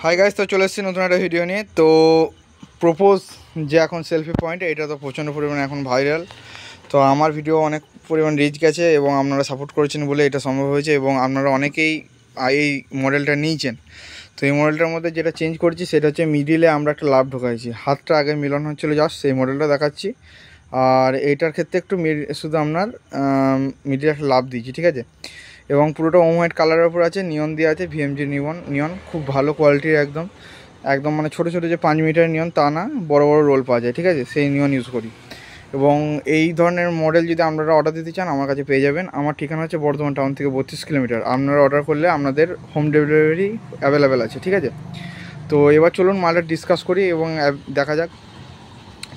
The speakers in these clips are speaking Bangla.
হাই গাইস, তো চলে এসেছি নতুন একটা ভিডিও নিয়ে। তো প্রপোজ যে এখন সেলফি পয়েন্ট, এটা তো প্রচণ্ড পরিমাণে এখন ভাইরাল। তো আমার ভিডিও অনেক পরিমাণ রিচ গেছে এবং আপনারা সাপোর্ট করেছেন বলে এটা সম্ভব হয়েছে, এবং আপনারা অনেকেই এই মডেলটা নিয়েছেন। তো এই মডেলটার মধ্যে যেটা চেঞ্জ করছি সেটা হচ্ছে মিডিলে আমরা একটা লাভ ঢোকাইছি, হাতটা আগে মিলন হচ্ছিলো, জাস্ট সেই মডেলটা দেখাচ্ছি। আর এইটার ক্ষেত্রে একটু শুধু আপনার মিডিলে একটা লাভ দিয়েছি, ঠিক আছে। এবং পুরোটা ওম হোয়াইট কালারের উপর আছে, নিয়ন দেওয়া আছে, ভিএমজি নিয়ন খুব ভালো কোয়ালিটির, একদম একদম মানে ছোটো ছোটো যে 5 মিটার নিয়ন তা না, বড় বড় রোল পাওয়া যায়, ঠিক আছে, সেই নিয়ন ইউজ করি। এবং এই ধরনের মডেল যদি আপনারা অর্ডার দিতে চান আমার কাছে পেয়ে যাবেন। আমার ঠিকানা হচ্ছে বর্ধমান টাউন থেকে 32 কিলোমিটার। আপনারা অর্ডার করলে আপনাদের হোম ডেলিভারি অ্যাভেলেবেল আছে, ঠিক আছে। তো এবার চলুন মালটা ডিসকাস করি এবং দেখা যাক।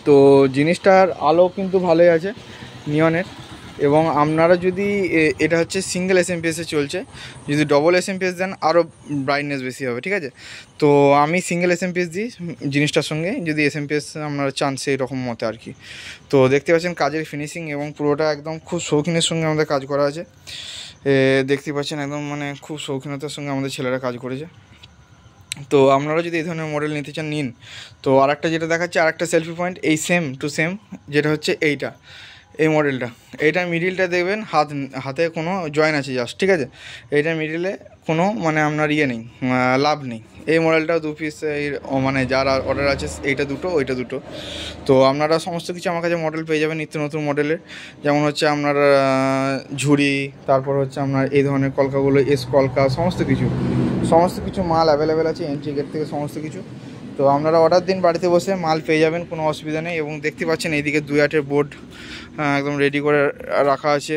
তো জিনিসটার আলো কিন্তু ভালোই আছে নিয়নের। এবং আপনারা যদি এটা হচ্ছে সিঙ্গেল এসএমপিএসে চলছে, যদি ডবল এসএমপিএস দেন আরও ব্রাইটনেস বেশি হবে, ঠিক আছে। তো আমি সিঙ্গেল এসএমপিএস দিই জিনিসটার সঙ্গে, যদি এসএমপিএস আপনারা চান সেই রকম মতে আর কি। তো দেখতে পাচ্ছেন কাজের ফিনিশিং এবং পুরোটা একদম খুব শৌখিনের সঙ্গে আমাদের কাজ করা আছে। দেখতে পাচ্ছেন একদম মানে খুব শৌখিনতার সঙ্গে আমাদের ছেলেরা কাজ করেছে। তো আপনারা যদি এই ধরনের মডেল নিতে চান নিন। তো আরেকটা যেটা দেখাচ্ছে, আরেকটা সেলফি পয়েন্ট, এই সেম টু সেম, যেটা হচ্ছে এই মডেলটা। এইটার মিডিলটা দেখবেন হাতে কোনো জয়েন আছে জাস্ট, ঠিক আছে। এইটার মিডিলে কোনো মানে আপনার নেই, লাভ নেই। এই মডেলটাও 2 পিস, মানে যার অর্ডার আছে এইটা দুটো, ওইটা দুটো। তো আপনারা সমস্ত কিছু আমার কাছে মডেল পেয়ে যাবেন নিত্য নতুন মডেলের, যেমন হচ্ছে আপনার ঝুড়ি, তারপর হচ্ছে আপনার এই ধরনের কলকাগুলো, কলকা, সমস্ত কিছু মাল অ্যাভেলেবেল আছে এন্ট্রি গেট থেকে, সমস্ত কিছু। তো আপনারা অর্ডার দিন, বাড়িতে বসে মাল পেয়ে যাবেন, কোনো অসুবিধা নেই। এবং দেখতে পাচ্ছেন এইদিকে 2.8-এর বোর্ড একদম রেডি করে রাখা আছে,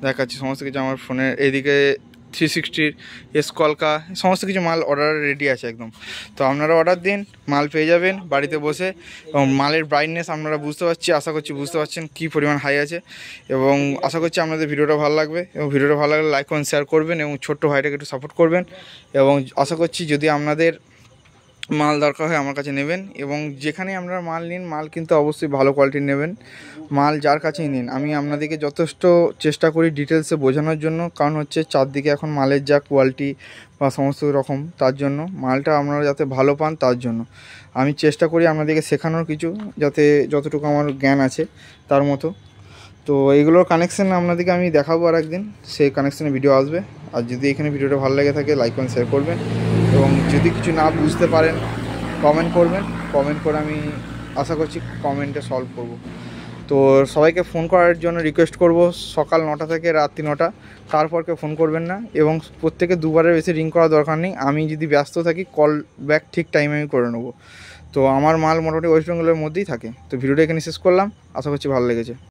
দেখাচ্ছি সমস্ত কিছু আমার ফোনের। এইদিকে 360-র কলকা, সমস্ত কিছু মাল অর্ডার রেডি আছে একদম। তো আপনারা অর্ডার দিন, মাল পেয়ে যাবেন বাড়িতে বসে। এবং মালের ব্রাইটনেস আপনারা আশা করছি বুঝতে পারছেন কী পরিমাণ হাই আছে। এবং আশা করছি আপনাদের ভিডিওটা ভালো লাগবে, এবং ভিডিওটা ভালো লাগলে লাইক কমেন্ট শেয়ার করবেন, এবং ছোট্ট ভাইটাকে একটু সাপোর্ট করবেন। এবং আশা করছি যদি আপনাদের মাল দরকার হয় আমার কাছে নেবেন। এবং যেখানে আপনারা মাল নিন, মাল কিন্তু অবশ্যই ভালো কোয়ালিটির নেবেন। মাল যার কাছেই নিন, আমি আপনাদেরকে যথেষ্ট চেষ্টা করি ডিটেলসে বোঝানোর জন্য, কারণ হচ্ছে চারদিকে এখন মালের যা কোয়ালিটি বা সমস্ত রকম, তার জন্য মালটা আপনারা যাতে ভালো পান তার জন্য আমি চেষ্টা করি আপনাদেরকে শেখানোর কিছু, যাতে যতটুকু আমার জ্ঞান আছে তার মতো। তো এইগুলোর কানেকশান আপনাদেরকে আমি দেখাবো আর একদিন, সেই কানেকশানে ভিডিও আসবে। আর যদি এখানে ভিডিওটা ভালো লেগে থাকে লাইক কমেন্ট শেয়ার করবেন, এবং যদি কিছু না বুঝতে পারেন কমেন্ট করবেন। কমেন্ট করে আমি আশা করছি কমেন্টে সলভ করব। তো সবাইকে ফোন করার জন্য রিকোয়েস্ট করব, সকাল 9টা থেকে রাত্রি 9টা, তারপর কেউ ফোন করবেন না। এবং প্রত্যেকে দুবারের বেশি রিং করার দরকার নেই, আমি যদি ব্যস্ত থাকি কল ব্যাক ঠিক টাইমে আমি করে নেবো। তো আমার মাল মোটামুটি ওয়েস্ট বেঙ্গলের মধ্যেই থাকে। তো ভিডিওটা এখানে শেষ করলাম, আশা করছি ভালো লেগেছে।